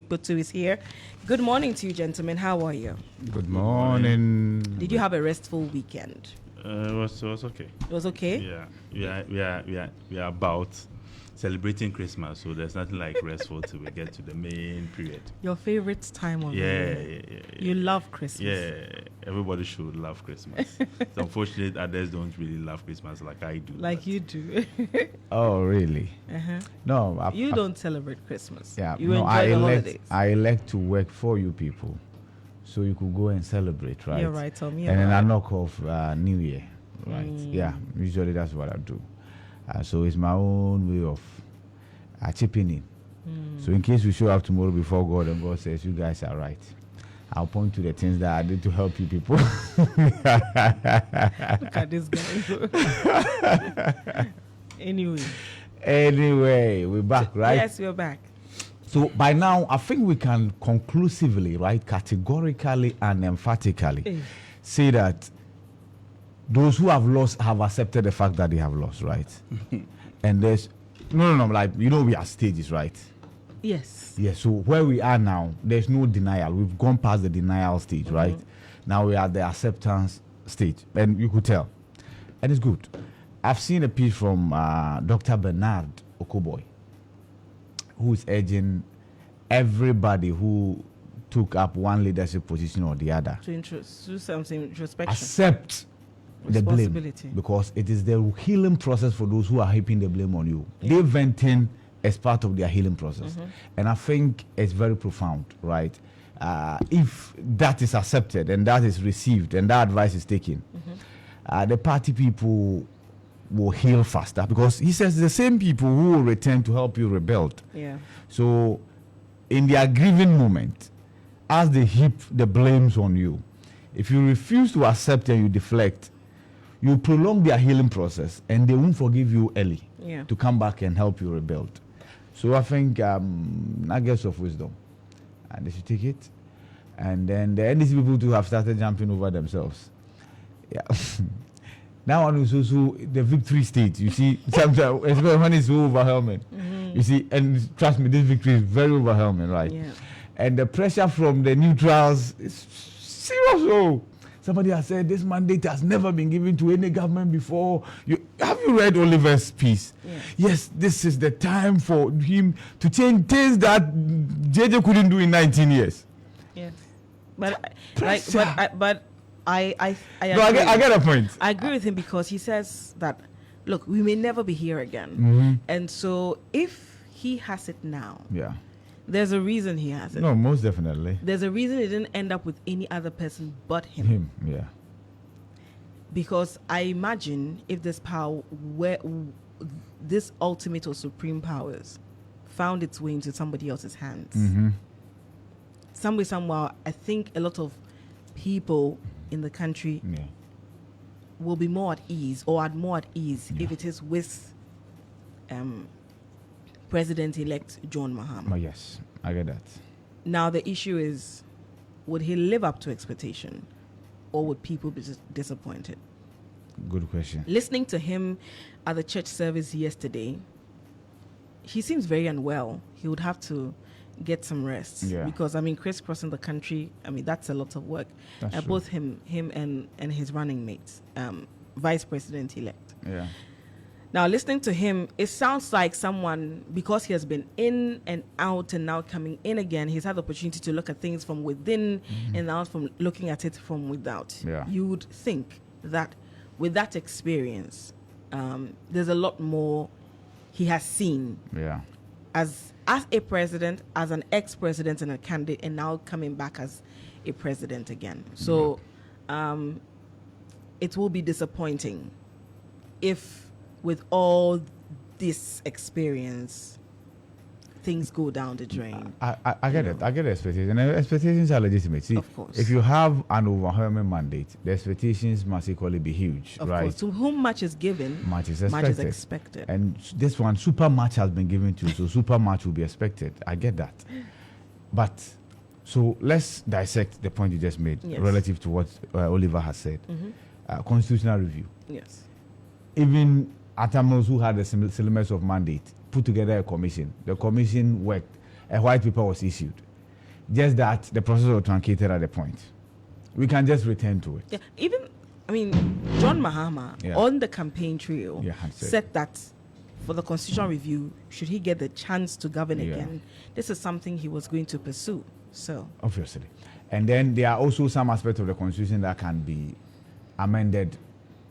Butu is here. Good morning to you, gentlemen. How are you? Good morning. Did you have a restful weekend? It was okay. It was okay? Yeah. We are about celebrating Christmas, so there's nothing like restful till we get to the main period. Your favorite time of the year. Yeah. You love Christmas. Yeah, everybody should love Christmas. It's unfortunate others don't really love Christmas like I do. Like you do. Oh, really? Uh-huh. No, you don't celebrate Christmas. Yeah, you enjoy the holidays. I elect to work for you people, so you could go and celebrate, right? You're right, Tom. And then I knock off New Year, right? Yeah, usually that's what I do. So it's my own way of chipping in. So in case we show up tomorrow before God and God says, you guys are right, I'll point to the things that I did to help you people. Look at this guy. Anyway, we're back, right? Yes, we're back. So by now, I think we can conclusively, right, categorically and emphatically say that those who have lost have accepted the fact that they have lost, right? And there's no, like, we are stages, right? Yes. Yes. So where we are now, there's no denial. We've gone past the denial stage, right? Now we are at the acceptance stage, and you could tell, and it's good. I've seen a piece from Dr. Bernard Okoboy, who is urging everybody who took up one leadership position or the other to do some introspection, accept the blame, because it is the healing process for those who are heaping the blame on you. They're venting as part of their healing process, and I think it's very profound, right? If that is accepted and that is received and that advice is taken, the party people will heal faster, because he says the same people who will return to help you rebuild. Yeah. So in their grieving moment, as they heap the blames on you, if you refuse to accept and you deflect, you prolong their healing process and they won't forgive you early to come back and help you rebuild. So I think nuggets of wisdom, and they should take it. And then the NDC people too have started jumping over themselves. Yeah. That one is also the victory state. You see, sometimes, especially when it's so overwhelming. You see, and trust me, this victory is very overwhelming, right? Yeah. And the pressure from the neutrals is serious. Oh, somebody has said this mandate has never been given to any government before. Have you read Oliver's piece? Yeah. Yes, this is the time for him to change things that JJ couldn't do in 19 years. Yes, but I get a point. I agree with him, because he says that, look, we may never be here again, and so if he has it now, there's a reason he has it. No, most definitely. There's a reason it didn't end up with any other person but him. Because I imagine if this power, where this ultimate or supreme powers found its way into somebody else's hands, somewhere, I think a lot of people in the country will be more at ease, or at more at ease, if it is with President-elect John Mahama. Yes, I get that. Now the issue is, would he live up to expectation, or would people be disappointed? Good question. Listening to him at the church service yesterday, he seems very unwell. He would have to get some rest, because crisscrossing the country, that's a lot of work. Both him and his running mates, Vice President-elect. Now, listening to him, it sounds like someone, because he has been in and out and now coming in again, he's had the opportunity to look at things from within and now from looking at it from without. You would think that with that experience, there's a lot more he has seen as a president, as an ex-president and a candidate, and now coming back as a president again. So it will be disappointing if, with all this experience, things go down the drain. I get it. I get the expectations. And expectations are legitimate. See, of course. If you have an overwhelming mandate, the expectations must equally be huge, of right? Course. To whom much is given, much is expected. And this one, super much has been given to you, so super much will be expected. I get that. But, so let's dissect the point you just made relative to what Oliver has said. Constitutional review. Yes. Even Atamnos, who had the syllabus of mandate, put together a commission. The commission worked. A white paper was issued. just that the process was truncated at the point. We can just return to it. Yeah, even, I mean, John Mahama on the campaign trail said that for the constitutional review, should he get the chance to govern again, this is something he was going to pursue. So obviously. And then there are also some aspects of the constitution that can be amended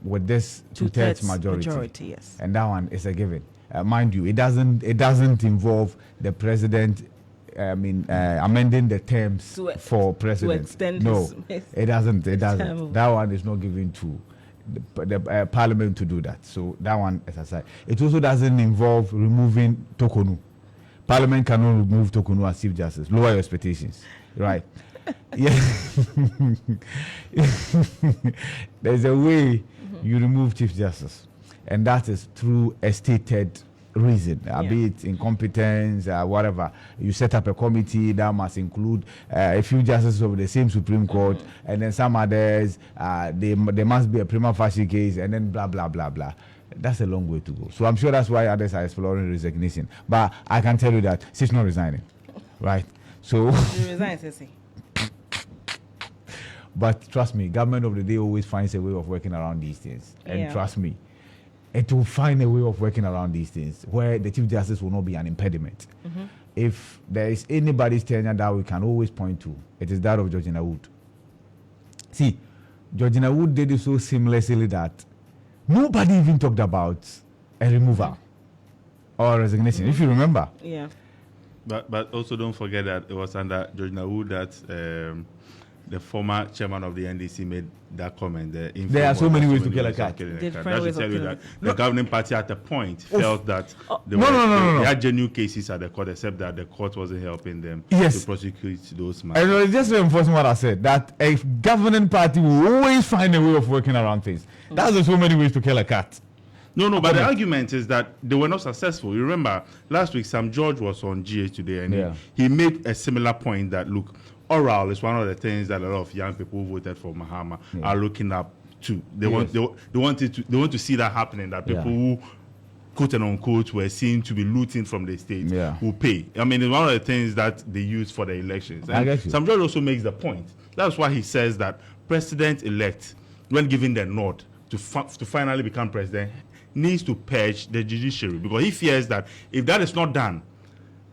with this two-thirds majority. Yes. And that one is a given. Mind you, it doesn't involve the president amending the terms for president. To extend it doesn't. That one is not given to the parliament to do that. So that one is aside. It also doesn't involve removing Tokonu. Parliament cannot remove Tokonu as Chief Justice. Lower your expectations. Right. Yeah. There's a way you remove Chief Justice, and that is through a stated reason, be it incompetence, whatever. You set up a committee that must include a few justices of the same Supreme Court, and then some others. There must be a prima facie case, and then blah blah blah blah. That's a long way to go. So I'm sure that's why others are exploring resignation. But I can tell you that she's not resigning, right? So. She resigns, Ceci. But trust me, government of the day always finds a way of working around these things. And trust me, it will find a way of working around these things where the Chief Justice will not be an impediment. If there is anybody's tenure that we can always point to, it is that of Georgina Wood. See, Georgina Wood did it so seamlessly that nobody even talked about a removal or resignation, if you remember. Yeah. But also don't forget that it was under Georgina Wood that the former chairman of the NDC made that comment. There are so many ways to kill a cat. That should tell you that the governing party at the point felt that they had genuine cases at the court, except that the court wasn't helping them to prosecute those matters. And just reinforcing what I said, that a governing party will always find a way of working around things. That's so many ways to kill a cat. No, but the argument is that they were not successful. You remember, last week, Sam George was on GH Today, and he made a similar point that, look, oral is one of the things that a lot of young people who voted for Mahama are looking up to. They want to see that happening, that people who, quote and unquote, were seen to be looting from the state will pay. I mean, it's one of the things that they use for the elections. And Sam George also makes the point. That's why he says that president-elect, when given the nod to finally become president, needs to purge the judiciary, because he fears that if that is not done,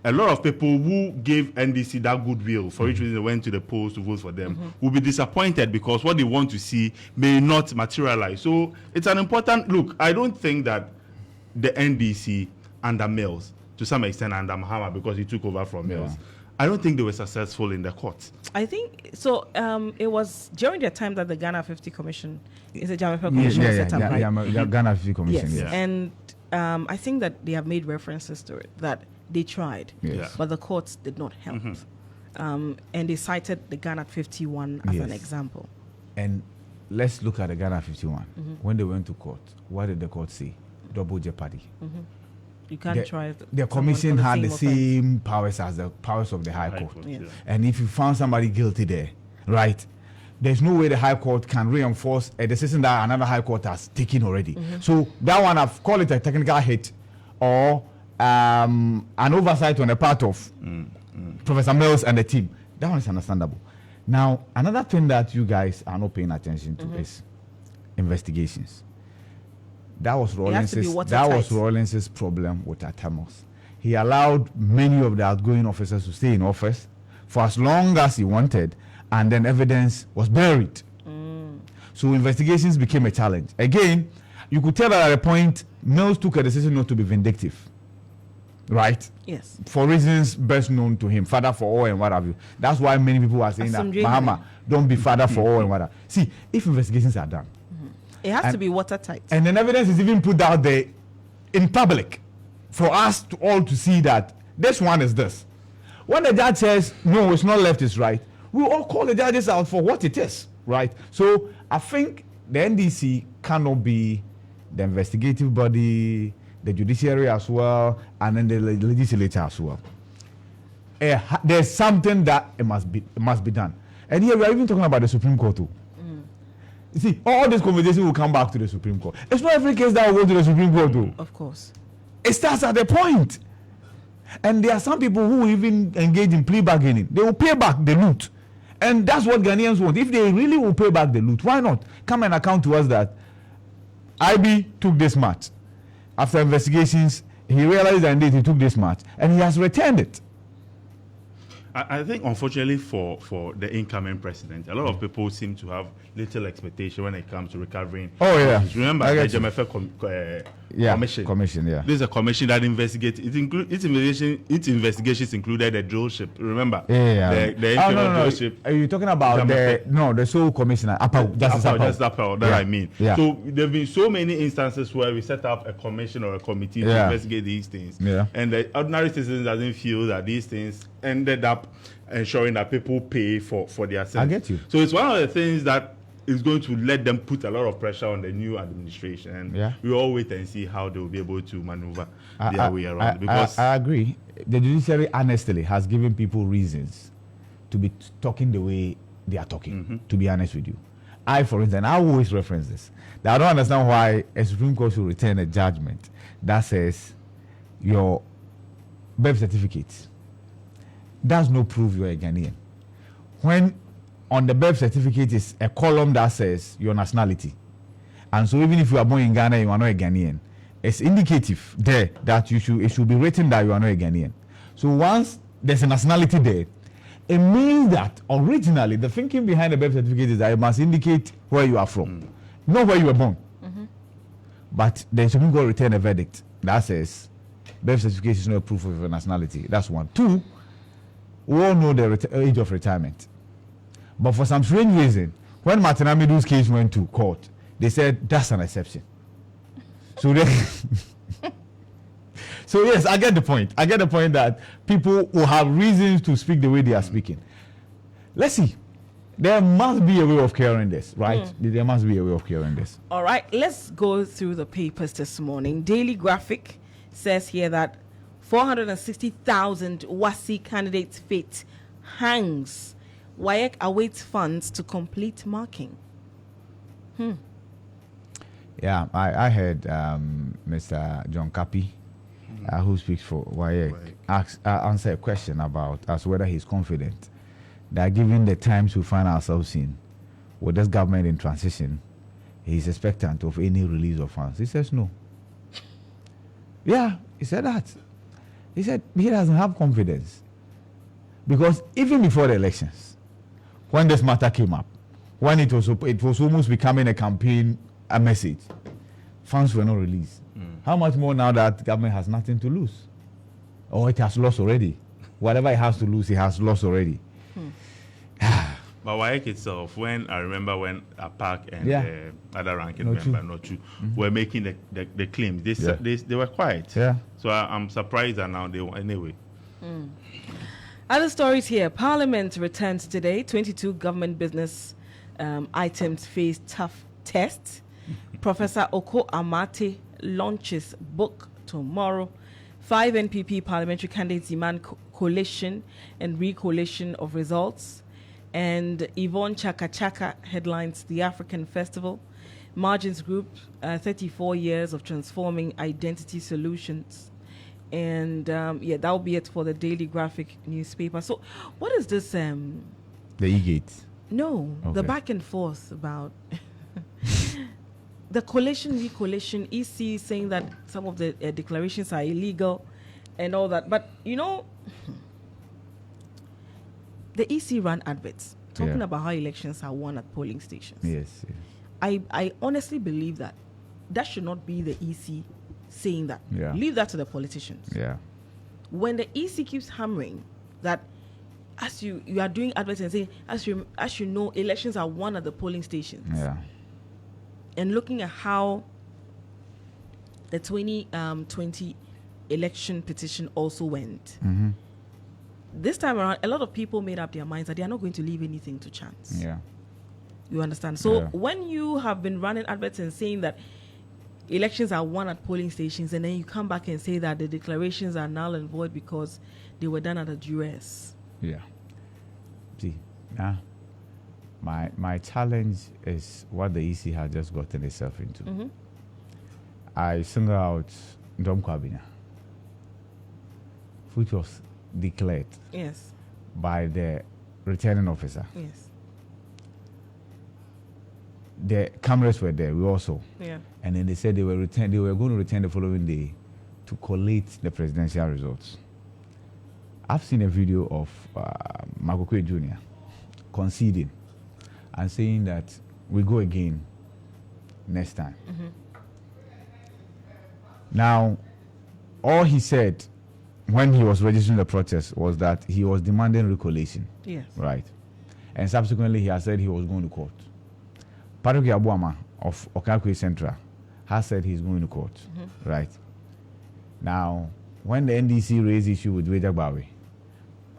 a lot of people who gave NDC that goodwill, for which reason they went to the polls to vote for them, will be disappointed because what they want to see may not materialize. So it's an important look. I don't think that the NDC under Mills, to some extent under Mahama, because he took over from Mills, I don't think they were successful in the court. I think so. It was during the time that the Ghana 50 Commission, is a Ghana 50 Commission set up, right? Ghana 50 Commission. Yes. And I think that they have made references to it, that they tried, but the courts did not help. And they cited the Ghana 51 as an example. And let's look at the Ghana 51. When they went to court, what did the court say? Double jeopardy. You can't try. The commission had the same powers as the powers of the High Court. And if you found somebody guilty there, right, there's no way the High Court can reinforce a decision that another High Court has taken already. So that one, I've called it a technical hit or an oversight on the part of Professor Mills and the team. That one is understandable. Now, another thing that you guys are not paying attention to is investigations. That was Rawlins's problem with Atamos. He allowed many of the outgoing officers to stay in office for as long as he wanted, and then evidence was buried. So investigations became a challenge. Again, you could tell that at a point, Mills took a decision not to be vindictive. Right? Yes. For reasons best known to him, father for all and what have you. That's why many people are saying that Mahama, don't be father for all and what have you. See, if investigations are done, it has to be watertight. And then evidence is even put out there in public for us to all to see that this one is this. When the judge says, no, it's not left, it's right, we all call the judges out for what it is, right? So I think the NDC cannot be the investigative body, the judiciary as well, and then the legislature as well. There's something that it must be done. And here we are even talking about the Supreme Court too. You see, all this conversation will come back to the Supreme Court. It's not every case that will go to the Supreme Court too. Of course. It starts at the point. And there are some people who even engage in plea bargaining. They will pay back the loot. And that's what Ghanaians want. If they really will pay back the loot, why not come and account to us that IB took this much. After investigations, he realized that indeed he took this much, and he has returned it. I think, unfortunately, for the incoming president, a lot of people seem to have little expectation when it comes to recovering. Oh, yeah. Remember the JMFA commission? Yeah. This is a commission that investigates. Its investigations included the drill ship. Remember? Yeah. The drill ship. Are you talking about the sole commissioner, Justice Appel, that I mean. Yeah. So there have been so many instances where we set up a commission or a committee to investigate these things. Yeah. And the ordinary citizen doesn't feel that these things ended up ensuring that people pay for their sins. I get you. So it's one of the things that is going to let them put a lot of pressure on the new administration. And we all wait and see how they will be able to maneuver their way around. Because I agree. The judiciary honestly has given people reasons to be talking the way they are talking, to be honest with you. For instance, I always reference this. That I don't understand why a Supreme Court should return a judgment that says your birth certificate does not prove you are a Ghanaian. When on the birth certificate is a column that says your nationality. And so even if you are born in Ghana, you are not a Ghanaian. It's indicative there that it should be written that you are not a Ghanaian. So once there's a nationality there, it means that originally the thinking behind the birth certificate is that it must indicate where you are from, not where you were born. But the Supreme Court returned a verdict that says birth certificate is not a proof of your nationality. That's one. Two, we all know the age of retirement. But for some strange reason, when Martin Amidu's case went to court, they said that's an exception. So yes, I get the point. I get the point that people will have reasons to speak the way they are speaking. Let's see. There must be a way of curing this, right? There must be a way of curing this. All right, let's go through the papers this morning. Daily Graphic says here that 460,000 WASI candidates' fate hangs. WAEC awaits funds to complete marking. Yeah, I heard Mr. John Kapi, who speaks for WAEC, answer a question about as whether he's confident that given the times we find ourselves in, with this government in transition, he's expectant of any release of funds. He says no. Yeah, he said that. He said he doesn't have confidence. Because even before the elections, when this matter came up, when it was almost becoming a campaign, a message, funds were not released. How much more now that government has nothing to lose? Or it has lost already. Whatever it has to lose, it has lost already. But WAEC itself, I remember when APAC and the other ranking member, Nochu, were making the claims, they were quiet. Yeah. So I'm surprised that now they were anyway. Other stories here. Parliament returns today. 22 government business items face tough tests. Professor Oko Amate launches book tomorrow. 5 NPP parliamentary candidates demand collation and recollation of results. And Yvonne Chaka Chaka headlines the African Festival. Margins Group, 34 years of transforming identity solutions. And that will be it for the Daily Graphic newspaper. So what is this? The E-Gate? No, okay. The back and forth about the collation, recollation, EC saying that some of the declarations are illegal and all that. But, the EC ran adverts talking about how elections are won at polling stations. Yes. I honestly believe that should not be the EC saying that. Yeah. Leave that to the politicians. Yeah. When the EC keeps hammering that as you are doing adverts and saying, as you know, elections are won at the polling stations. Yeah. And looking at how the 2020 election petition also went. This time around, a lot of people made up their minds that they are not going to leave anything to chance. Yeah. You understand? So when you have been running adverts and saying that elections are won at polling stations, and then you come back and say that the declarations are null and void because they were done at a duress. Yeah. See, my challenge is what the EC has just gotten itself into. I single out Dom Kwabena which was declared by the returning officer. Yes. The cameras were there. We also. Yeah. And then they said they were going to return the following day to collate the presidential results. I've seen a video of Makokwe Jr. conceding and saying that we go again next time. Now, all he said when he was registering the protest was that he was demanding recollation. Yes. Right. And subsequently, he has said he was going to court. Patrick Yabuama of Okakwe Central has said he's going to court. Right. Now, when the NDC raised issue with Wejagbawe,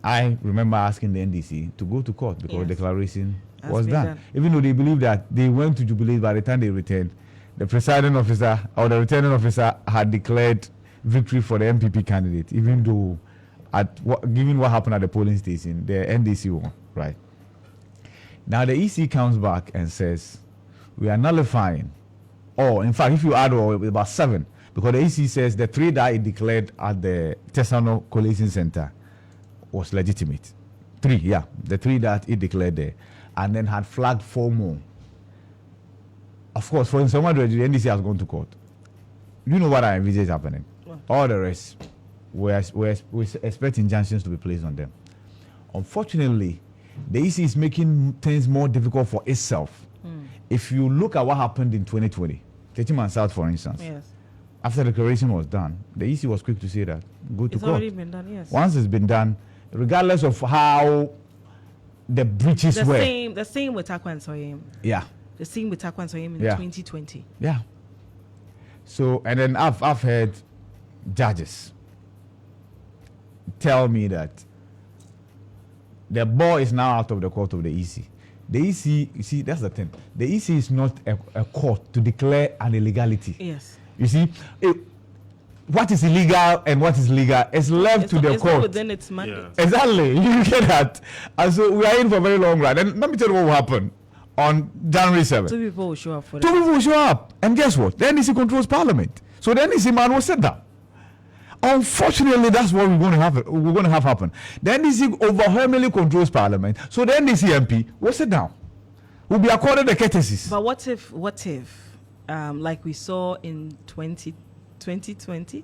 I remember asking the NDC to go to court because the declaration was done. Even though they believe that they went to jubilate, by the time they returned, the presiding officer or the returning officer had declared victory for the MPP candidate, even though, given what happened at the polling station, the NDC won. Right. Now the EC comes back and says, we are nullifying, or in fact, if you add about 7, because the EC says the 3 that it declared at the Tesano Collation Center was legitimate. 3, yeah, the 3 that it declared there, and then had flagged 4 more. Of course, for someone the NDC has gone to court. You know what I envisage happening? What? All the rest, we expect injunctions to be placed on them. Unfortunately, the EC is making things more difficult for itself. If you look at what happened in 2020, Techiman South, for instance, after the declaration was done, the EC was quick to say that go to court. It's already been done, yes. Once it's been done, regardless of how the breaches were. The same with Takwan Soyem. Yeah. The same with Takwan Soyem in 2020. Yeah. So, and then I've heard judges tell me that the ball is now out of the court of the EC. The EC, you see, that's the thing. The EC is not a court to declare an illegality. Yes. You see, what is illegal and what is legal is left to the court. Within its mandate. Yeah. Exactly. You get that. And so we are in for a very long run. And let me tell you what will happen on January 7th. 2 people will show up for that. 2 people will show up. And guess what? The NDC controls parliament. So the NDC man will sit down. Unfortunately, that's what we're going to have happen. The NDC overwhelmingly controls parliament. So the NDC MP will sit down. Will be accorded the courtesies. But what if, like we saw in 2021,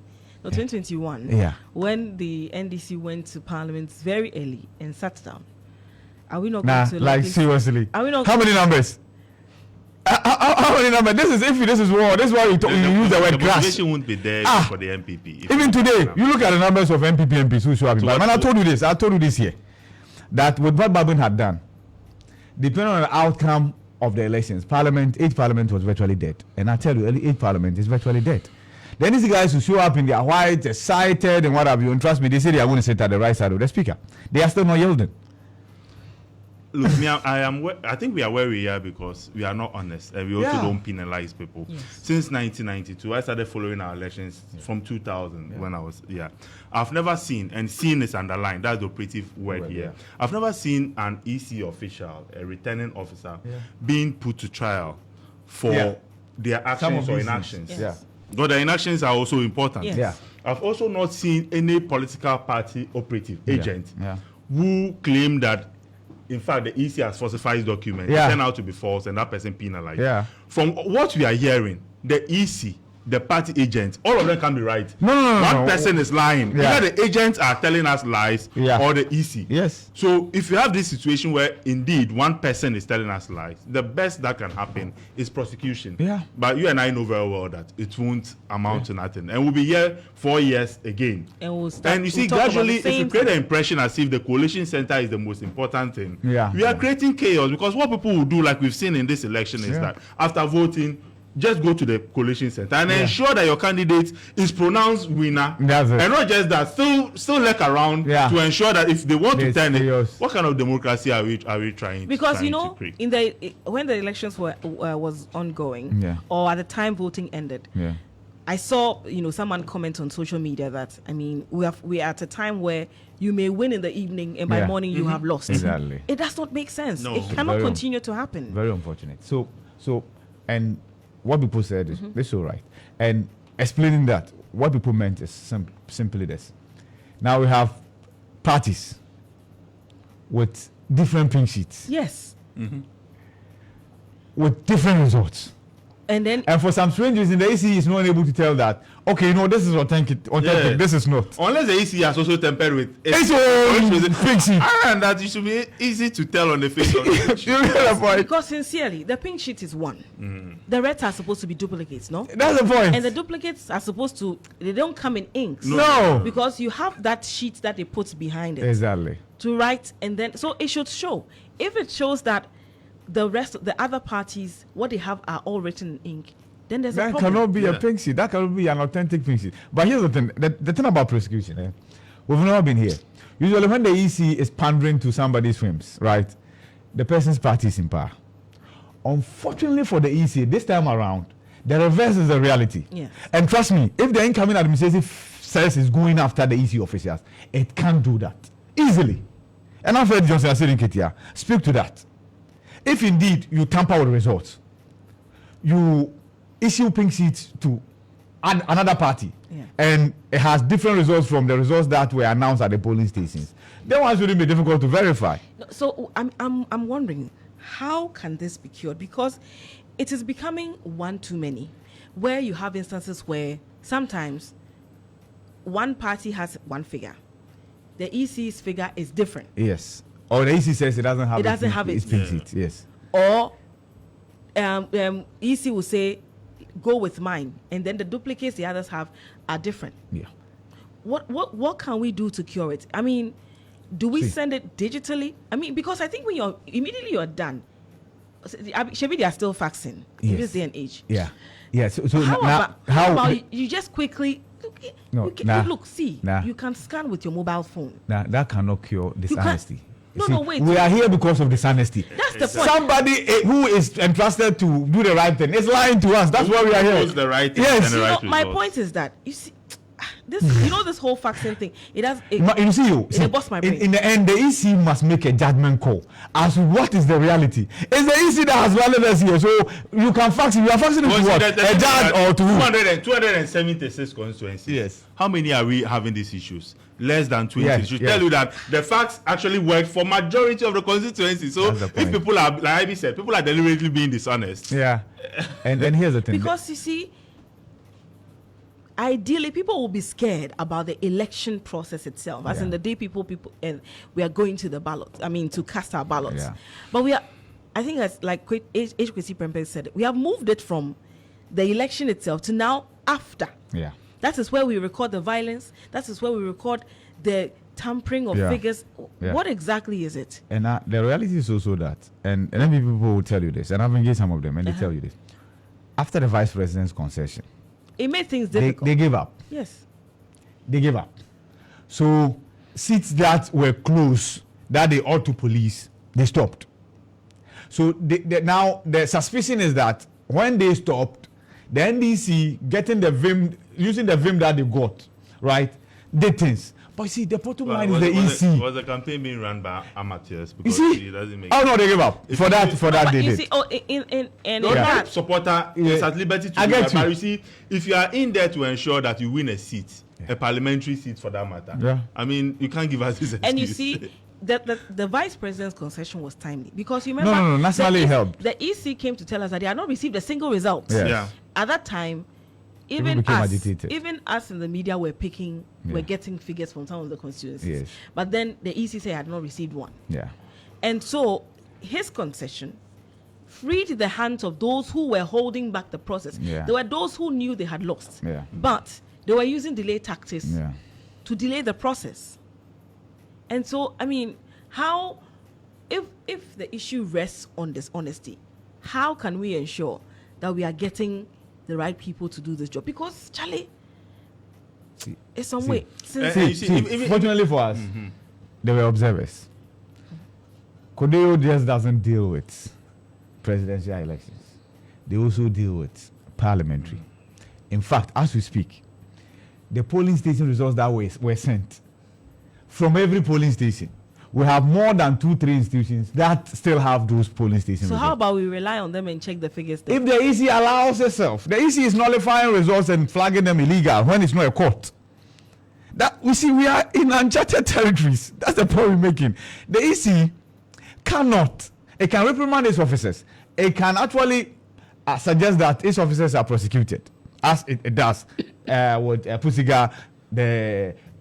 when the NDC went to parliament very early and sat down? Are we not going to like seriously? Are we not? How many numbers? How many numbers? This is war. This is why you use the word grass. The motivation won't be there for the MPP. Even today, you look at the numbers of MPP MPs who show up. Man, I told you this here, that with what Babin had done, depending on the outcome of the elections, each parliament was virtually dead. And I tell you, each parliament is virtually dead. Then these guys who show up in their white, excited, and what have you, and trust me, they say they are going to sit at the right side of the speaker. They are still not yielding. Look, I think we are where we are because we are not honest and we also don't penalize people. Yes. Since 1992, I started following our elections from 2000 when I was, I've never seen, and seen is underlined, that's the operative word here. Yeah. I've never seen an EC official, a returning officer, being put to trial for their actions or inactions. Yes. Yeah. But the inactions are also important. Yes. Yeah. I've also not seen any political party operative agent who claim that in fact, the EC has falsified documents. They turn out to be false, and that person penalized. Yeah. From what we are hearing, the EC, the party agents, all of them can be right. No. One person is lying. Either the agents are telling us lies or the EC. Yes. So if you have this situation where indeed one person is telling us lies, the best that can happen is prosecution. Yeah. But you and I know very well that it won't amount to nothing. And we'll be here 4 years again. And you see, gradually, if you create the impression as if the coalition center is the most important thing, we are creating chaos, because what people will do, like we've seen in this election, is that after voting, just go to the coalition center and ensure that your candidate is pronounced winner. And not just that, still lurk around to ensure that if they want to turn it, what kind of democracy are we trying? Because to create? When the elections was ongoing, or at the time voting ended, I saw someone comment on social media that we are at a time where you may win in the evening and by morning you have lost. Exactly. It does not make sense. No. It cannot continue to happen. Very unfortunate. So and what people said is all right. And explaining that, what people meant is simply this. Now we have parties with different pink sheets. Yes. With different results. And for some strange reason, the EC is not able to tell that, okay, no, this is authentic, this is not. Unless the EC has also tempered with its own pink sheet. And that it should be easy to tell on the face of the point. Because sincerely, the pink sheet is one. The reds are supposed to be duplicates, no? That's the point. And the duplicates are supposed to, they don't come in inks. No. Because you have that sheet that they put behind it. Exactly. To write, and then, so it should show. If it shows that the rest of the other parties, what they have are all written in ink, then there's a problem. That cannot be a pink sheet. That cannot be an authentic pink sheet. But here's the thing. The thing about prosecution, we've never been here. Usually when the EC is pandering to somebody's whims, right, the person's party is in power. Unfortunately for the EC, this time around, the reverse is the reality. Yes. And trust me, if the incoming administrative says is going after the EC officials, it can't do that easily. And I've heard Johnson Asiri Nketia speak to that. If indeed you tamper with results, you issue pink sheets to another party, and it has different results from the results that were announced at the polling stations, then one shouldn't be difficult to verify. So I'm wondering, how can this be cured? Because it is becoming one too many, where you have instances where sometimes one party has one figure, the EC's figure is different. Yes. Or the EC says it doesn't have its pink sheet. Yes. Or EC will say, go with mine, and then the duplicates the others have are different. Yeah. What can we do to cure it? I mean, do we send it digitally? I mean, because I think when you're done, Shebi, they are still faxing in this day and age. Yeah. Yeah. So how about you just quickly you can scan with your mobile phone. That cannot cure dishonesty. Wait. We are here because of dishonesty. That's the point. Somebody who is entrusted to do the right thing is lying to us. That's why we are here. The right thing. Yes. My point is that you see this whole vaccine thing. It does. It busts my brain. In the end, the EC must make a judgment call as to what is the reality. It's the EC that has valid us here, so you can fax it. You are faxing it to what? A judge or to who? 276 constituencies. Yes. How many are we having these issues? Less than 20. Yes, should tell you that the facts actually work for majority of the constituencies. So if people are, like Ivy said, people are deliberately being dishonest. Yeah. And here's the thing. Because you see, ideally, people will be scared about the election process itself. As in the day people and we are going to the ballot. I mean, to cast our ballots. Yeah. But I think as like HKC Prempeh said, we have moved it from the election itself to now after. Yeah. That is where we record the violence. That is where we record the tampering of figures. Yeah. What exactly is it? And the reality is also that, and then people will tell you this, and I've engaged some of them, and they tell you this. After the vice president's concession, it made things difficult. They gave up. Yes. They gave up. So seats that were close, that they ought to police, they stopped. So now the suspicion is that when they stopped, the NDC getting the vim, using the vim that they got, right, did things. But you see, the bottom line is the EC. Was the campaign being run by amateurs? Because you see? it doesn't make no, they gave up. For that they did. See, supporter is at liberty to do that. But you see, if you are in there to ensure that you win a seat, a parliamentary seat for that matter, I mean, you can't give us this excuse. And you see, the vice president's concession was timely because you remember no, nationally held. The EC came to tell us that they had not received a single result. Yes. Yeah. At that time, even us in the media were getting figures from some of the constituencies. Yes. But then the EC said had not received one. Yeah. And so his concession freed the hands of those who were holding back the process. Yeah. There were those who knew they had lost. Yeah. But they were using delay tactics to delay the process. And so, I mean, how, if the issue rests on dishonesty, how can we ensure that we are getting the right people to do this job? Because, Charlie, it's some way. Fortunately for us, they were observers. Kodeo just doesn't deal with presidential elections. They also deal with parliamentary. In fact, as we speak, the polling station results that were sent from every polling station, we have more than 2-3 institutions that still have those polling stations. So how about we rely on them and check the figures there? If the EC allows itself, the EC is nullifying results and flagging them illegal when it's not a court. That we see we are in uncharted territories. That's the point we're making. The EC cannot. It can reprimand its officers. It can actually suggest that its officers are prosecuted, as it does with Pusiga,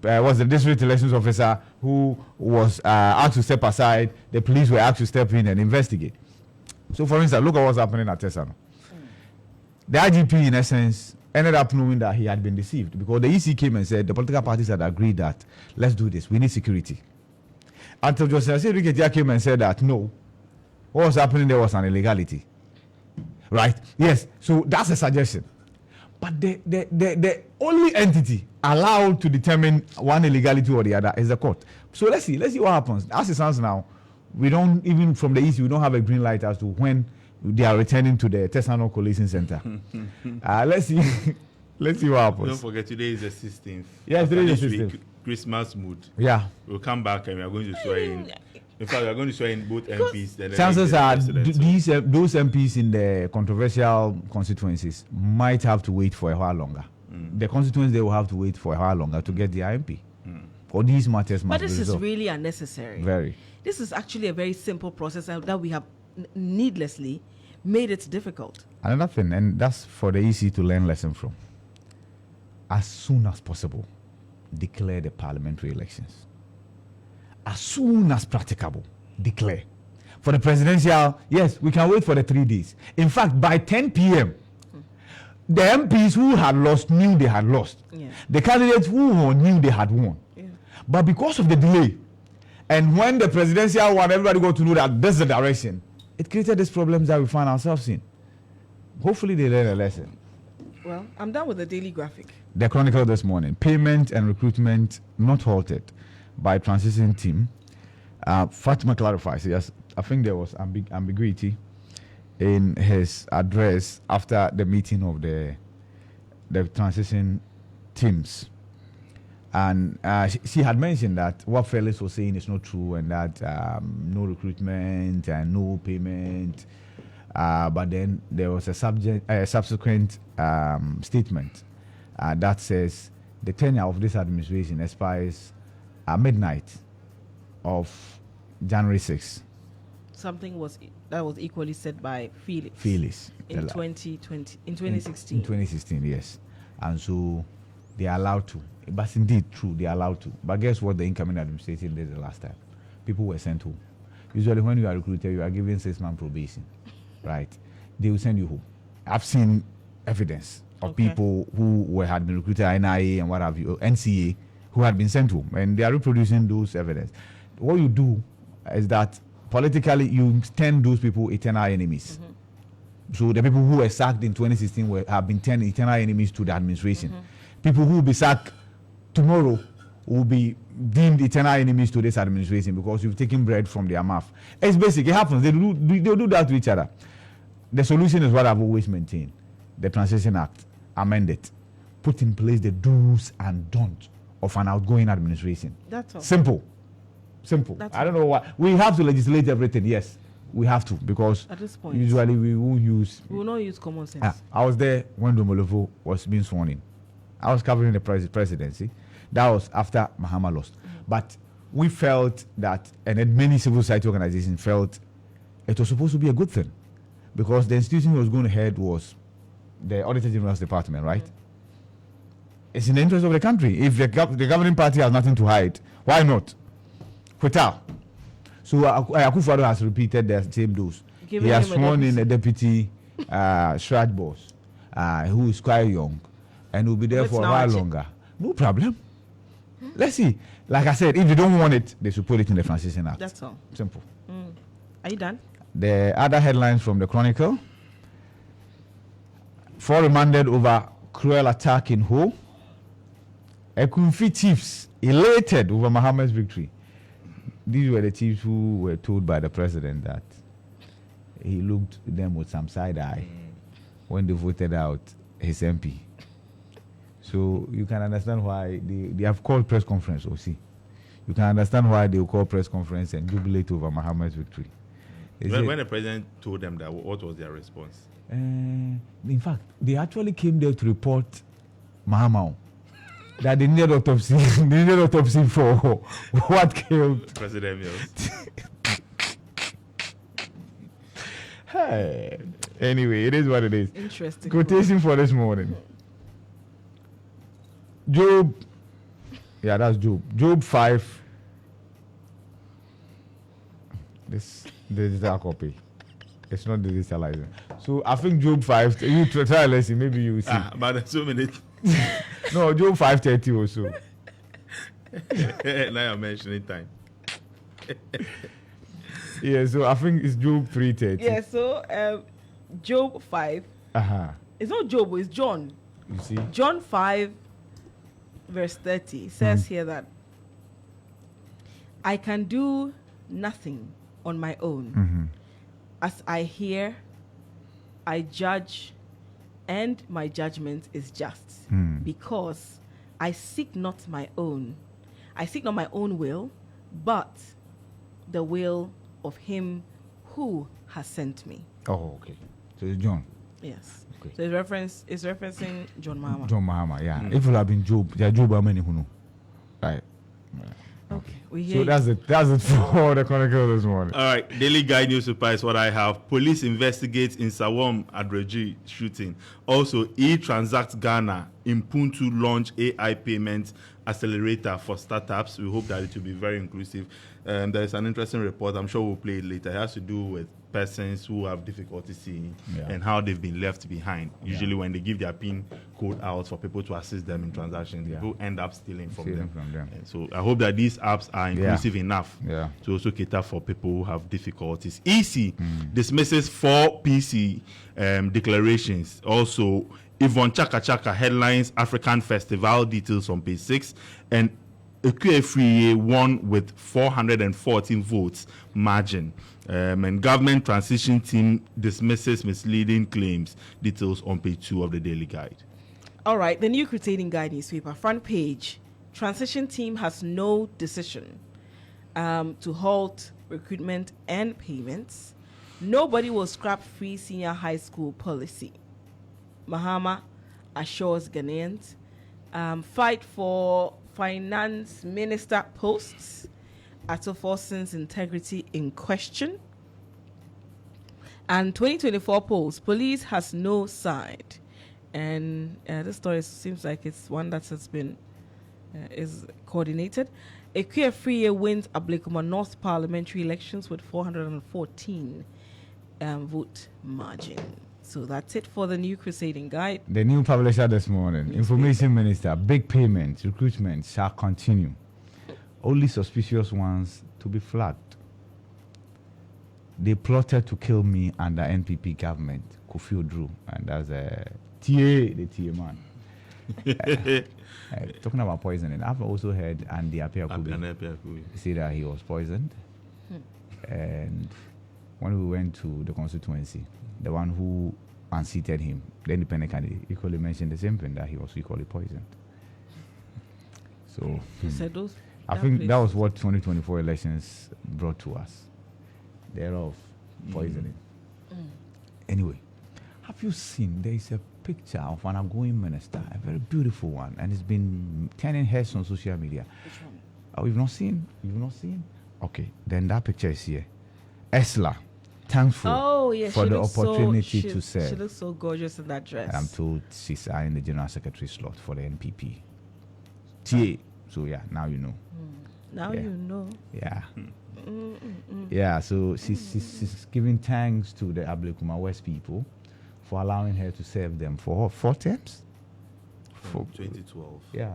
was the district elections officer who was asked to step aside. The police were asked to step in and investigate. So, for instance, look at what's happening at Tesano. The IGP, in essence, ended up knowing that he had been deceived because the EC came and said the political parties had agreed that let's do this. We need security. Until Joseph Riketia came and said that no, what was happening there was an illegality. Right? Yes. So that's a suggestion. But the only entity allowed to determine one illegality or the other is the court. So let's see what happens. As it stands now, we don't, even from the EC, we don't have a green light as to when they are returning to the Tesano Coalition Center. Let's see. Let's see what happens. Don't forget, today is the 16th. Yes, today is the 16th. Christmas mood. Yeah. We'll come back and we are going to swear in. In fact, we are going to swear in both MPs. Chances are those MPs in the controversial constituencies might have to wait for a while longer. The constituents, they will have to wait for a while longer to get the MP. Or these matters must be resolved. But this is really unnecessary. Very. This is actually a very simple process that we have needlessly made it difficult. Another thing, and that's for the EC to learn lesson from. As soon as possible, declare the parliamentary elections. As soon as practicable, declare. For the presidential, yes, we can wait for the 3 days. In fact, by 10 p.m., the MPs who had lost knew they had lost. Yeah. The candidates who won knew they had won. Yeah. But because of the delay, and when the presidential one, everybody got to know that this is the direction, it created these problems that we find ourselves in. Hopefully they learn a lesson. Well, I'm done with the daily graphic. The Chronicle this morning. Payment and recruitment not halted by transition team. Fatima clarifies, yes, I think there was ambiguity in his address after the meeting of the transition teams. And she had mentioned that what Felix was saying is not true and that no recruitment and no payment. But then there was a subsequent statement that says the tenure of this administration expires at midnight of January 6th. Something that was equally said by Felix in 2016. In 2016, yes. And so they are allowed to. But indeed true, they are allowed to. But guess what the incoming administration did the last time? People were sent home. Usually when you are recruited, you are given 6-month probation. Right? They will send you home. I've seen evidence of people who had been recruited at NIA and what have you, NCA, who had been sent home. And they are reproducing those evidence. What you do is that politically you turn those people eternal enemies. So the people who were sacked in 2016 have been turned eternal enemies to the administration. People who will be sacked tomorrow will be deemed eternal enemies to this administration because you've taken bread from their mouth. It's basic. It happens. They do that to each other. The solution is what I've always maintained. The Transition Act, amend it. Put in place the do's and don'ts of an outgoing administration. That's all. Simple. I don't know why. We have to legislate everything. Yes, we have to because at this point, usually we will not use common sense. I was there when Domolovo was being sworn in. I was covering the presidency. That was after Mahama lost. But we felt that, and many civil society organizations felt it was supposed to be a good thing because the institution he was going to head was the Auditor General's Department, right? It's in the interest of the country. If the governing party has nothing to hide, why not? Quita. So Akufo-Addo has repeated the same dose. He has sworn in a deputy Shraj boss who is quite young and will be there for a while longer. No problem. Let's see. Like I said, if they don't want it, they should put it in the Transition Act. That's all. Simple. Are you done? The other headlines from the Chronicle. 4 remanded over cruel attack in Ho. Ekunfi chiefs elated over Mahama's victory. These were the chiefs who were told by the president that he looked at them with some side eye when they voted out his MP. So you can understand why they have called press conference, OC. You can understand why they will call press conference and jubilate over Mahama's victory. When the president told them that, what was their response? In fact, they actually came there to report Mahama. that they needed autopsy. They needed autopsy for what killed President Mills. Hey. Anyway, it is what it is. Interesting. Quotation for this morning. Job. Yeah, that's Job. Job 5. This is our copy. It's not the digitalizer. So I think Job 5. You try and listen. Maybe you will see. But there's so many. No, Job 5:30 or so. Now you're mentioning time. Yeah, so I think it's Job 3:30. Yeah, so Job 5. It's not Job, it's John. You see? John 5, verse 30 says here that I can do nothing on my own. As I hear, I judge, and my judgment is just, because I seek not my own. I seek not my own will, but the will of him who has sent me. Oh, okay. So it's John. Yes. Okay. So it's referencing John Mahama. John Mahama, yeah. If it had been Job, there are Job how many who know. Right. Okay. We hear So that's it for the Chronicle this morning. All right, Daily Guide newspaper is what I have. Police investigates in Sawam Adreji shooting. Also, E-Transact Ghana in Puntu launch AI payment accelerator for startups. We hope that it will be very inclusive. There is an interesting report. I'm sure we'll play it later. It has to do with persons who have difficulty seeing and how they've been left behind. Usually when they give their PIN code out for people to assist them in transactions, people end up stealing from them. And so I hope that these apps are inclusive enough to also cater for people who have difficulties. EC dismisses 4 PC declarations. Also, Yvonne Chaka Chaka headlines African Festival, details on page 6. And Ekwefriye won with 414 votes margin. And government transition team dismisses misleading claims. Details on page 2 of the Daily Guide. All right, the New Crusading Guide newspaper, front page. Transition team has no decision to halt recruitment and payments. Nobody will scrap free senior high school policy. Mahama assures Ghanaians. Fight for finance minister posts. Atoforson's integrity in question. And 2024 polls, police has no side. And this story seems like it's one that has been is coordinated. Ekwefriye wins Ablekuma North parliamentary elections with 414 vote margin. So that's it for the New Crusading Guide. The new publisher this morning. Information Minister, big payments, recruitment shall continue. Only suspicious ones to be flagged. They plotted to kill me under NPP government, Kofi Odru, and that's the TA man. Talking about poisoning, I've also heard Andy Apiakubi say that he was poisoned. And when we went to the constituency, the one who unseated him, the independent candidate, equally mentioned the same thing, that he was equally poisoned. So I think that was what 2024 elections brought to us. Thereof poisoning. Anyway, have you seen, there is a picture of an outgoing minister, a very beautiful one, and it's been turning heads on social media. Which one? Oh, you've not seen? You've not seen? Okay, then that picture is here. Esla, thankful for the opportunity to serve. She looks so gorgeous in that dress. And I'm told she's in the general secretary slot for the NPP. TA. So yeah, now you know. Now you know. Yeah. Yeah, so she's giving thanks to the Ablekuma West people for allowing her to serve them for 4 terms? From 2012. Yeah.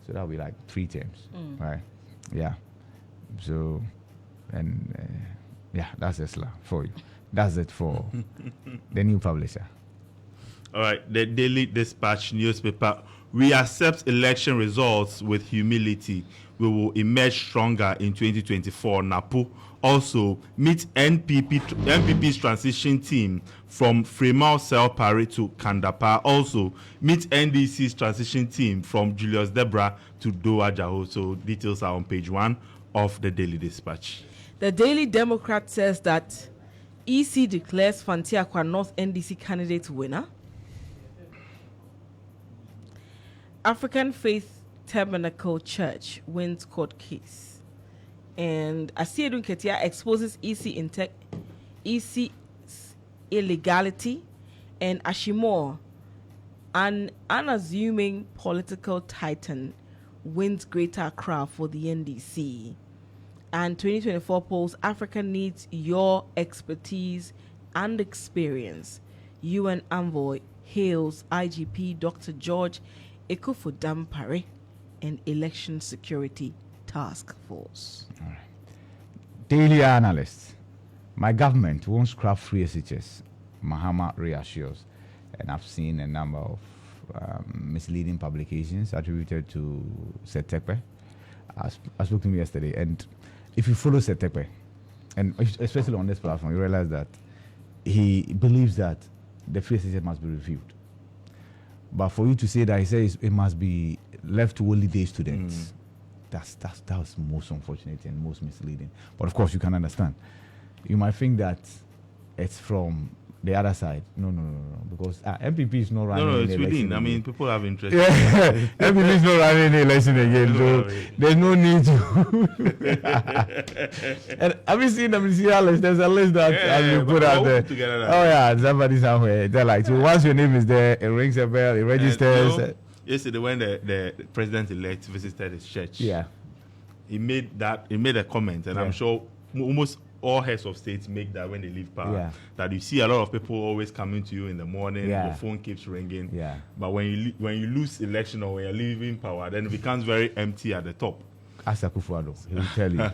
So that'll be like 3 terms, right? Yeah. So, and yeah, that's Esla for you. That's it for the new publisher. All right, the Daily Dispatch newspaper. We accept election results with humility. We will emerge stronger in 2024. NAPO. Also, meet NPP's transition team from Fremau Cell Parry to Kandapa. Also, meet NDC's transition team from Julius Debra to Doa Jaho. So, details are on page 1 of the Daily Dispatch. The Daily Democrat says that EC declares Fantiakwa North NDC candidate winner. African Faith Tabernacle Church wins court case. And Asiedu Ketia exposes EC's illegality. And Ashimore, an unassuming political titan, wins Greater Accra for the NDC. And 2024 polls, Africa needs your expertise and experience. UN envoy hails IGP Dr. George Ekufu-Dampare and Election Security Task Force. All right. Daily analyst. My government won't scrap free SHS. Mahama reassures. And I've seen a number of misleading publications attributed to Setekpe. I spoke to him yesterday, and if you follow Setekpe, and especially on this platform, you realize that he believes that the free SHS must be reviewed. But for you to say that, he says it must be left to holiday students. That's most unfortunate and most misleading. But of course, you can understand. You might think that it's from the other side. No. Because MPP is not running. No, it's within. within. I mean, people have interest. MPP is not running the election again, so there's no need to. And have you seen the ministerial list? There's a list that has been put out there. Oh yeah, somebody somewhere. They're like, so once your name is there, it rings a bell, it registers. Yesterday, when the president-elect visited his church, he made a comment, and I'm sure almost all heads of states make that when they leave power. That you see a lot of people always coming to you in the morning, your phone keeps ringing. But when you lose election or when you're leaving power, then it becomes very empty at the top. Ask Akufo-Addo, he will tell you.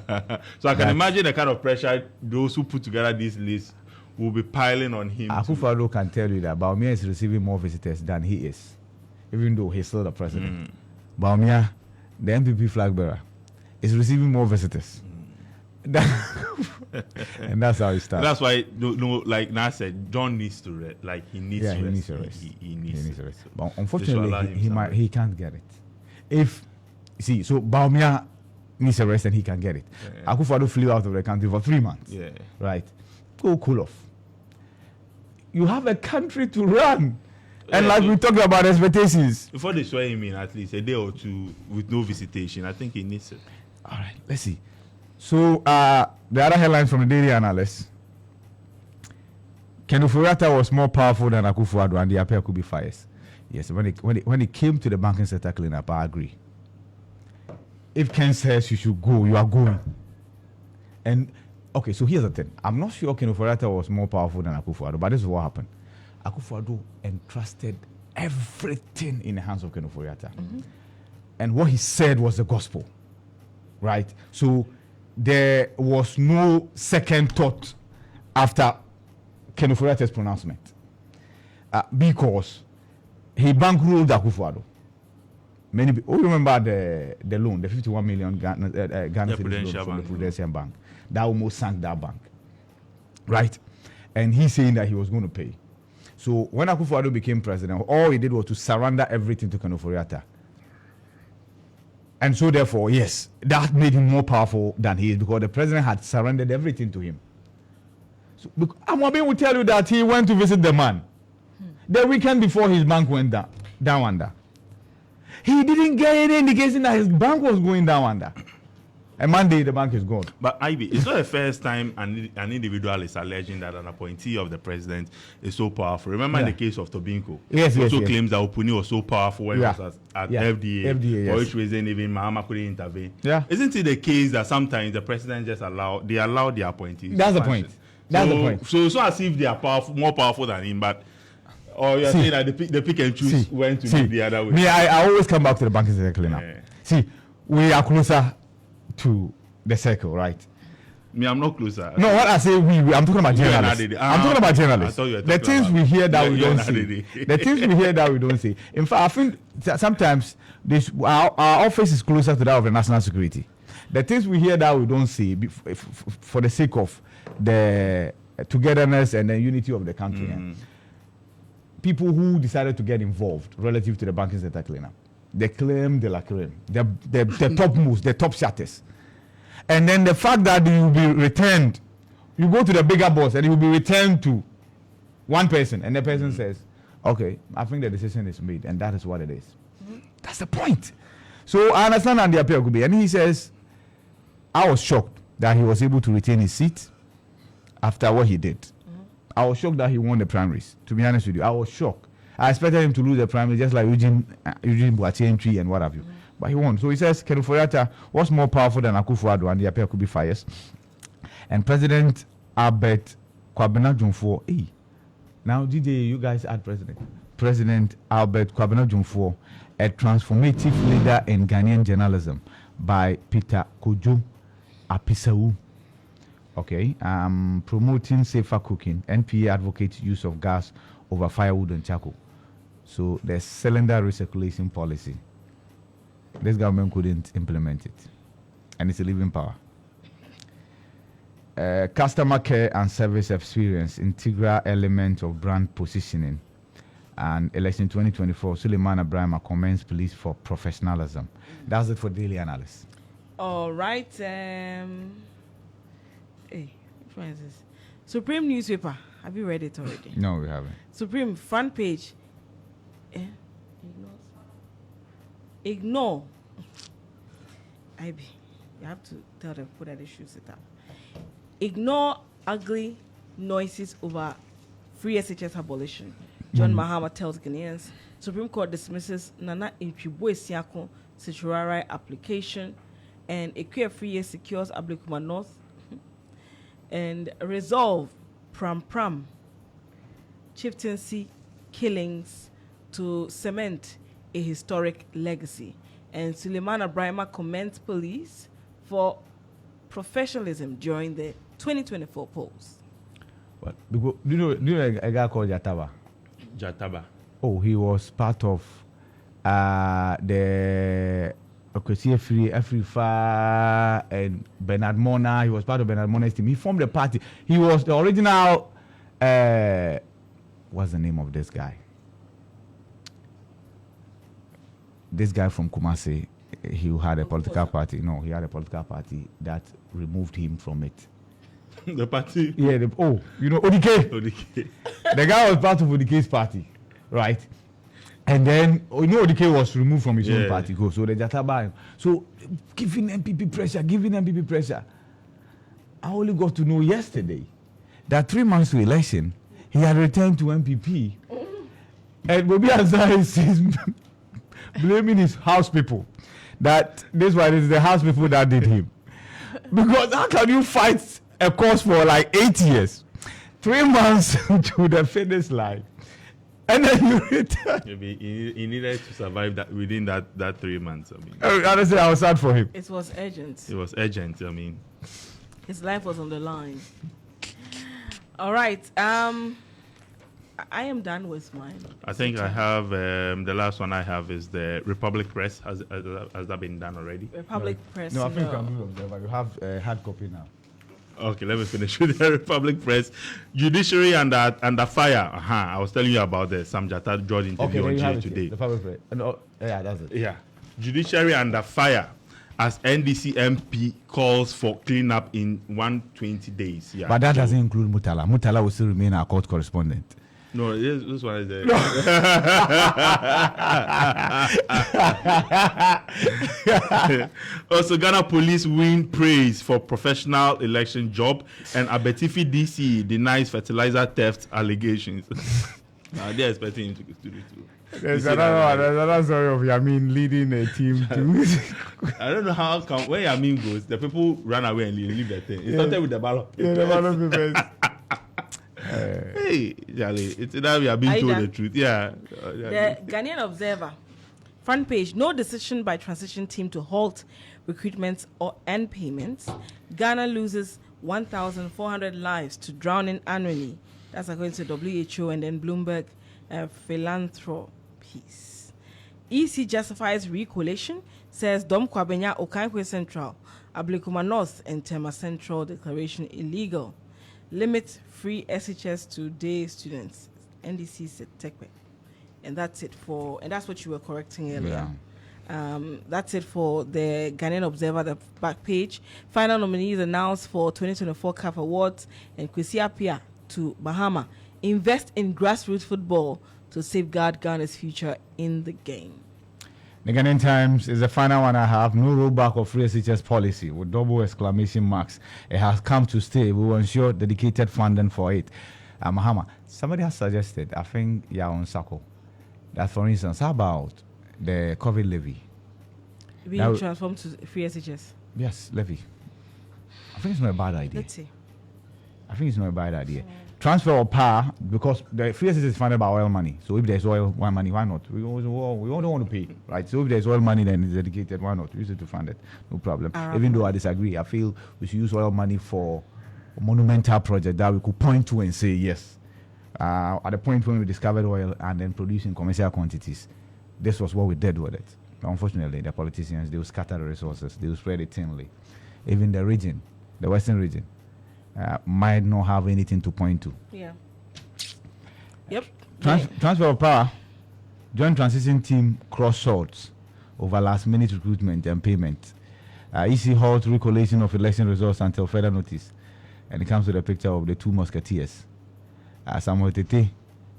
So I can imagine the kind of pressure those who put together this list will be piling on him. Akufo-Addo can tell you that Bawumia is receiving more visitors than he is, even though he's still the president. Bawumia, the MPP flag bearer, is receiving more visitors. And that's how it starts. That's why, like Nas said, John needs to rest. Like he needs to rest. He needs to rest. But unfortunately, he can't get it. So Bawumia needs a rest and he can get it. Akufo-Addo flew out of the country for 3 months. Right? Go cool off. You have a country to run. And like we talked about expectations. Before they swear him in at least a day or two with no visitation, I think he needs it. All right, let's see. So the other headlines from the Daily Analyst. Ken Ofori-Atta was more powerful than Akufo-Addo and the appeal could be fires. Yes, when it came to the banking sector cleanup, I agree. If Ken says you should go, you are going. And okay, so here's the thing. I'm not sure Ken Ofori-Atta was more powerful than Akufo-Addo, but this is what happened. Akufo-Addo entrusted everything in the hands of Ken Ofori-Atta. And what he said was the gospel. Right? So there was no second thought after Ken Ofori-Atta's pronouncement. Because he bankrolled Akufo-Addo. Many people remember the loan, the 51 million Ghana cedis loan from the Prudential Bank. That almost sank that bank. Right? And he's saying that he was going to pay. So when Akufo-Addo became president, all he did was to surrender everything to Ken Ofori-Atta. And so therefore, yes, that made him more powerful than he is because the president had surrendered everything to him. So Amobi will tell you that he went to visit the man the weekend before his bank went down under. He didn't get any indication that his bank was going down under. And Monday, the bank is gone. But Ivy, it's not the first time an individual is alleging that an appointee of the president is so powerful. Remember in the case of Tobinco? Yes, he also claims that Opuni was so powerful when he was at FDA, for which reason even Mahama couldn't intervene. Isn't it the case that sometimes the president just allow the appointees? That's the point. That's the point. So it's not as if they are more powerful than him, but you're saying that the pick and choose went to the other way. I always come back to the banking sector cleanup. See, we are closer to the circle, right? Me, I'm not closer. No, what I say I'm talking about journalists. I'm talking about journalists. The things we hear that we don't see. The things we hear that we don't see. In fact, I think sometimes our office is closer to that of the national security. The things we hear that we don't see for the sake of the togetherness and the unity of the country. People who decided to get involved relative to the banking sector cleanup. They claim de la creme, the topmost, the top shatters. And then the fact that you will be returned, you go to the bigger boss and you will be returned to one person, and the person says, okay, I think the decision is made, and that is what it is. That's the point. So I understand and the appeal could be. And he says, I was shocked that he was able to retain his seat after what he did. I was shocked that he won the primaries. To be honest with you, I was shocked. I expected him to lose the primary just like Eugene Boateng and what have you. But he won. So he says, Ken Ofori-Atta was more powerful than Akufo-Addo and the appeal could be fires. And President Albert Kwabena Jumfo, now DJ, you guys add President. President Albert Kwabena Jumfo, a transformative leader in Ghanaian journalism by Peter Kojo Apisau. Okay, promoting safer cooking. NPA advocates use of gas over firewood and charcoal. So the cylinder recirculation policy. This government couldn't implement it. And it's a living power. Customer care and service experience, integral element of brand positioning. And election 2024, Suleiman Abraham commends police for professionalism. That's it for daily analysis. All right. Hey, which one is this? Supreme newspaper. Have you read it already? No, we haven't. Supreme front page. Ignore. IB. You have to tell them put that they should sit up. Ignore ugly noises over free SHS abolition. John Mahama tells Ghanaians. Supreme Court dismisses Nana Intribo Esiako Siturari application, and Ekwe Free secures Ablekuma North, and resolve Pram chieftaincy killings to cement a historic legacy. And Suleiman Abrahama commends police for professionalism during the 2024 polls. What? Do you know a guy called Jataba? Jataba. Oh, he was part of the Afrifa and Bernard Mona. He was part of Bernard Mona's team. He formed the party. He was the original. What's the name of this guy? This guy from Kumasi. He had a political party. No, he had a political party that removed him from it. The party? Yeah. You know Odike. Odike. The guy was part of Odike's party, right? And then, Odike was removed from his own party. So the Jataba. So giving MPP pressure. I only got to know yesterday that 3 months to election, he had returned to MPP. And Bobi Ansah is blaming his house people. That this one is the house people that did him. Because how can you fight a cause for like 8 years? 3 months to the finish line. And then you return. Maybe he needed to survive that within that 3 months. Honestly, I was sad for him. It was urgent. It was urgent. His life was on the line. All right. I am done with mine. I think I have the last one I have is the Republic Press. Has that been done already? Republic Press. No, I think you can do it, but you have a hard copy now. Okay, let me finish with the Republic Press. Judiciary under fire. I was telling you about the Sam Jatta George interview on GA today. The Republic Press. Yeah, that's it. Yeah. Judiciary under fire as NDC MP calls for cleanup in 120 days. Yeah. But that doesn't include Mutala. Mutala will still remain our court correspondent. No, this one is there. Also, Ghana police win praise for professional election job, and Abetifi DC denies fertilizer theft allegations. Now they're expecting him to do it too. There's another story of Yamin leading a team to. I don't know how come when Yamin goes, the people run away and leave the thing. It started with the ballot. Yeah, the ballot papers. Hey, Charlie, it's that we are being told the truth. Yeah. The Ghanaian Observer, front page, no decision by transition team to halt recruitments or end payments. Ghana loses 1,400 lives to drowning annually. That's according to WHO and then Bloomberg Philanthropies. EC justifies recollation, says Dom Kwabena Okankwe Central, Ablekuma North and Tema Central declaration illegal. Limit free SHS to day students. NDC said Tekwe. And that's it and that's what you were correcting earlier. Yeah. That's it for the Ghanaian Observer, the back page. Final nominees announced for 2024 CAF Awards, and Kwesi Appiah to Bahama. Invest in grassroots football to safeguard Ghana's future in the game. The Ghanaian Times is the final one I have. No rollback of free SHS policy with double exclamation marks. It has come to stay. We will ensure dedicated funding for it. Mahama, somebody has suggested, I think, on Sako, that for instance, how about the COVID levy? Being transformed to free SHS? Yes, levy. I think it's not a bad idea. Let's see. I think it's not a bad idea. Transfer of power, because the free SSS is funded by oil money. So if there's oil money, why not? We don't want to pay, right? So if there's oil money, then it's dedicated. Why not? Use it to fund it. No problem. Even though I disagree, I feel we should use oil money for a monumental project that we could point to and say, yes. At the point when we discovered oil and then producing commercial quantities, this was what we did with it. But unfortunately, the politicians, they will scatter the resources. They will spread it thinly. Even the region, the western region, might not have anything to point to. Yeah. Yep. Transfer of power. Joint transition team cross swords over last minute recruitment and payment. EC halt recollation of election results until further notice. And it comes with a picture of the two musketeers. Samuel Tete,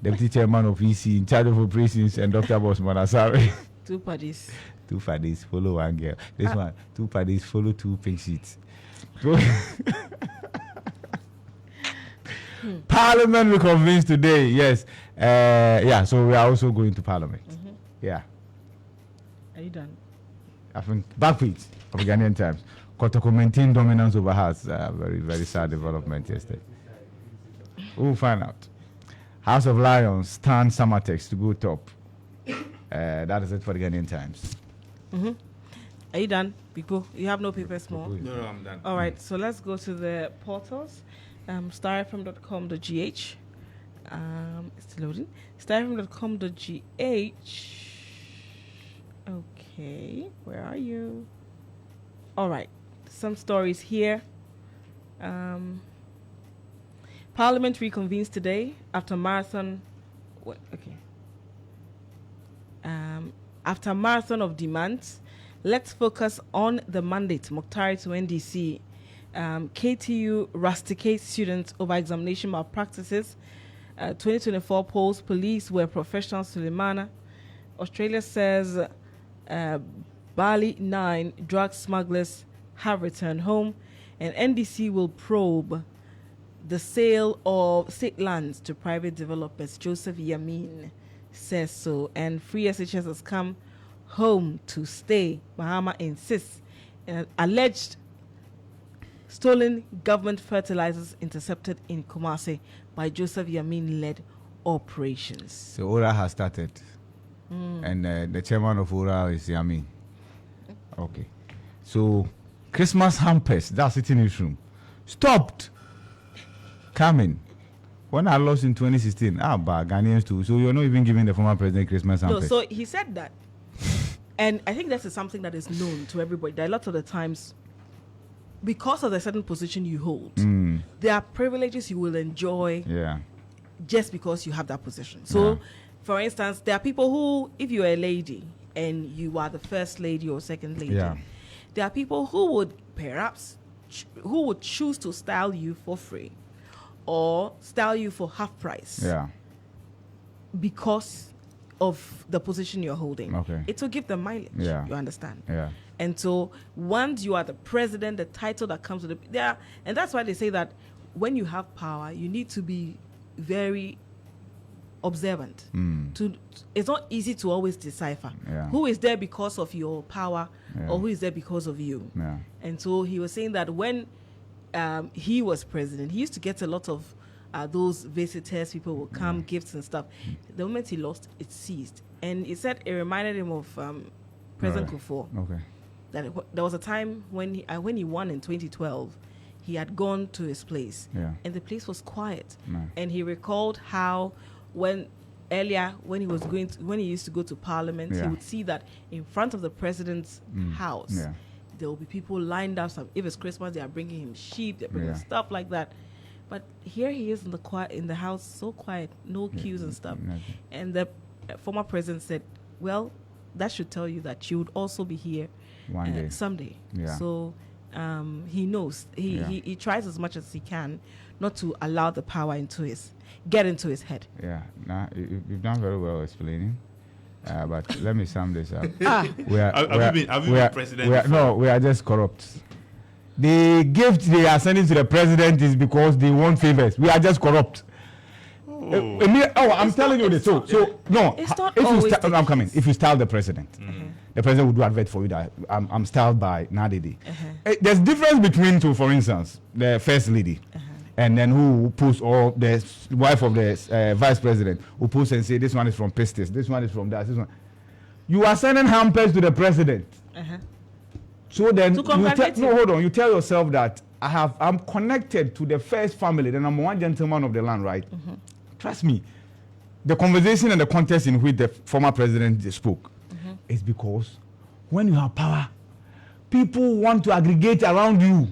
deputy chairman of EC in charge of operations, and Dr. Boss Manasari. Two parties. Two parties follow one girl. This one, two parties follow two pink sheets. Parliament reconvenes today. Yes. So we are also going to Parliament. Yeah. Are you done? I think back page of Ghanaian Times. Kotoko maintained dominance over House. Very, very sad development yesterday. We'll find out. House of Lions stand Summertex to go top. That is it for the Ghanaian Times. Are you done, people? You have no papers more? No, I'm done. All right, so let's go to the portals. Starfm.com.gh. It's loading. Starfm.com.gh. Okay, where are you? All right, some stories here. Parliament reconvenes today after marathon. After marathon of demands, let's focus on the mandate. Mokhtari to NDC. KTU rusticates students over examination malpractices. 2024 polls, police were professional Suleimana. Australia says Bali 9 drug smugglers have returned home. And NDC will probe the sale of state lands to private developers. Joseph Yamin says so. And free SHS has come home to stay. Mahama insists. And alleged stolen government fertilizers intercepted in Kumasi by Joseph Yamin-led operations. So ORA has started. And the chairman of ORA is Yamin. Okay. So Christmas hampers, that's it in his room, stopped coming. When I lost in 2016, Ghanaians too. So you're not even giving the former president Christmas hampers. No, so he said that. And I think that is something that is known to everybody. That a lot of the times, because of the certain position you hold, there are privileges you will enjoy just because you have that position. So, for instance, there are people who, if you're a lady and you are the first lady or second lady, there are people who would perhaps who would choose to style you for free or style you for half price because of the position you're holding. Okay. It will give them mileage. Yeah. You understand? Yeah. And so once you are the president, the title that comes with it, and that's why they say that when you have power, you need to be very observant. It's not easy to always decipher who is there because of your power or who is there because of you. And so he was saying that when he was president, he used to get a lot of those visitors, people will come, gifts and stuff. The moment he lost, it ceased. And he said it reminded him of President Kufuor. Okay. That there was a time when he won in 2012, he had gone to his place, and the place was quiet. And he recalled how when he used to go to Parliament, he would see that in front of the president's house, there will be people lined up. If it's Christmas, they are bringing him sheep, they're bringing stuff like that. But here he is in the house, so quiet, no queues and stuff. And the former president said, well, that should tell you that you would also be here one day, someday. So he knows. He tries as much as he can not to allow the power get into his head. Yeah. Now you've done very well explaining. But let me sum this up. Have you been president? No, we are just corrupt. The gift they are sending to the president is because they want favors. We are just corrupt. I'm telling you this. So no. I'm coming. If you style the president, the president will do advert for you that I'm styled by Nadidi. There's difference between two, for instance, the first lady, and then who posts, or the wife of the vice president who posts and say this one is from Pistis, this one is from that. This one. You are sending hampers to the president. So then you tell yourself that I'm connected to the first family, then I'm one gentleman of the land, right? Trust me. The conversation and the context in which the former president spoke is because when you have power, people want to aggregate around you.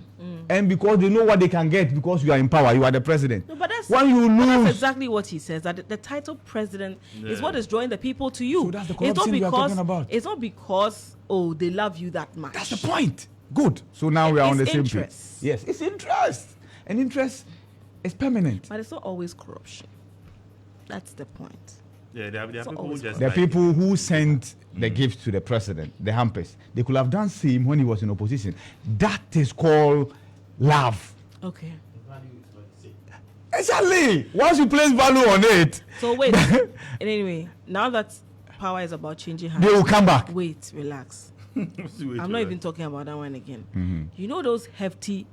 And because they know what they can get because you are in power, you are the president. No, but that's, when you lose, that's exactly what he says. That the title president is what is drawing the people to you. So that's the corruption we are talking about. It's not because they love you that much. That's the point. Good. So now we are on the same page. Yes, it's interest, and interest is permanent. But it's not always corruption. That's the point. Yeah, there are people who just the people who sent the gifts to the president, the hampers, they could have done same when he was in opposition. That is called love. Okay. Exactly. Once you place value on it. So wait. Anyway, now that power is about changing hands, they will come back. Wait, relax. I'm not even talking about that one again. You know those hefty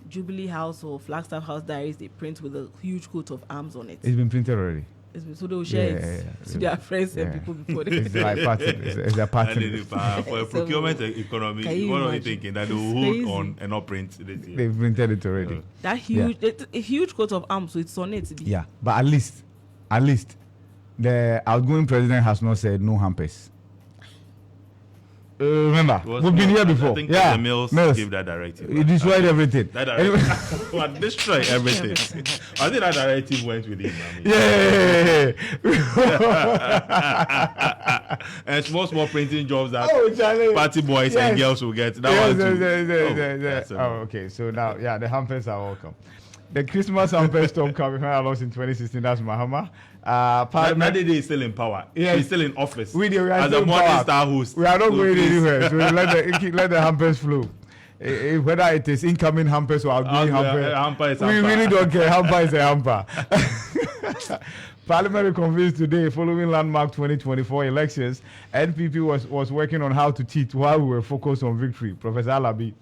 Jubilee House or Flagstaff House diaries they print with a huge coat of arms on it? It's been printed already. So they will share it to their friends and people before they. It's like pattern. It's a pattern. For a procurement economy, what are you thinking that they will hold on and not print this year? They've printed it already. That huge, a huge coat of arms, so it's on it. Yeah, but at least, the outgoing president has not said no hampers. Remember, we've been here before. I think the Mills gave that directive. He destroyed everything. That directive, destroyed everything. I think that directive went with him. And small printing jobs that party boys and girls will get. Okay. So now, the hampers are welcome. The Christmas hampers stop coming when I lost in 2016. That's Mahama. Nadede is still in power. Yes. He's still in office. We are as a Morning Star host. We are not going anywhere. So let the hampers flow. Whether it is incoming hampers or outgoing hampers, we really don't care. Hamper is a hamper. Parliament convenes today following landmark 2024 elections. NPP was working on how to cheat while we were focused on victory. Professor Alabi.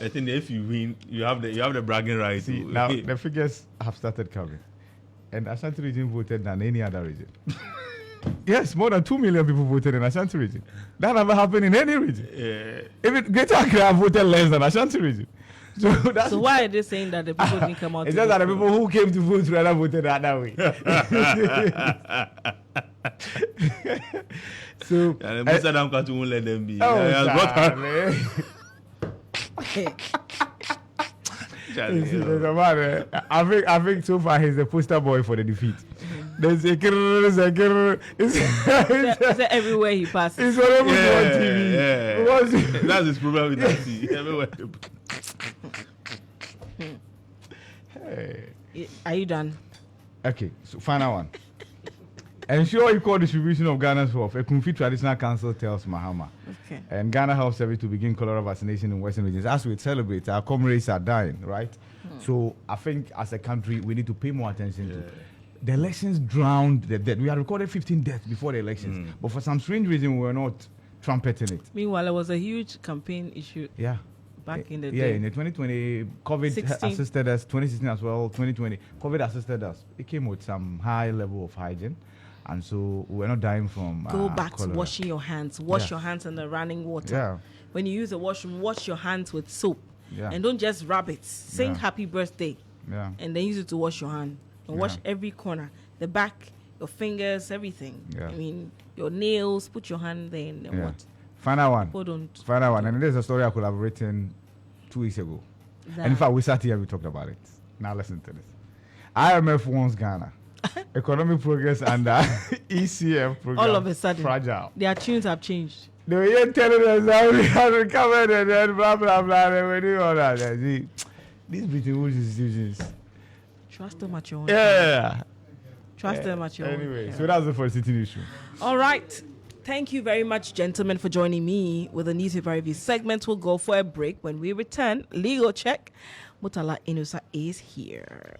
I think if you win, you have the bragging right. See, now the figures have started coming, and Ashanti region voted than any other region. Yes, more than 2 million people voted in Ashanti region. That never happened in any region. Even Greater Accra voted less than Ashanti region. So why are they saying that the people didn't come out? It's just that the people who came to vote rather voted that way. So, most of them can't let them be. I think so far he's the poster boy for the defeat. There's a it's everywhere he passes. He's already on TV. Yeah. That's his problem with that. Everywhere. Hey. Are you done? Okay, so final one. Ensure equal distribution of Ghana's wealth. A Kumfi Traditional Council tells Mahama. Okay. And Ghana Health Service to begin cholera vaccination in Western regions. As we celebrate, our comrades are dying, right? So I think as a country, we need to pay more attention to the elections drowned the death. We had recorded 15 deaths before the elections, but for some strange reason, we were not trumpeting it. Meanwhile, it was a huge campaign issue. Yeah. Back in the day. Yeah, in the 2020, COVID assisted us, 2016 as well, 2020, COVID assisted us. It came with some high level of hygiene. And so we're not dying from Go back cholera. to washing your hands. Wash your hands in the running water. Yeah. When you use the washroom, wash your hands with soap. Yeah. And don't just rub it. Sing happy birthday. Yeah. And then use it to wash your hand. And wash every corner. The back, your fingers, everything. Yeah. I mean, your nails, put your hand there and then what? Final one. Final one. And there's a story I could have written 2 weeks ago. And in fact, we sat here and we talked about it. Now listen to this. IMF wants Ghana. Economic progress under ECF program. All of a sudden, fragile. Their tunes have changed. They were here telling us that we had recovered and then blah, blah, blah. And we do all that. See, these British institutions. Trust them at your own. Yeah. Trust them at your Anyway, own. so that's it for the sitting issue. All right. Thank you very much, gentlemen, for joining me with the newspaper review segment. We'll go for a break. When we return, Legal Check. Mutala Inusa is here.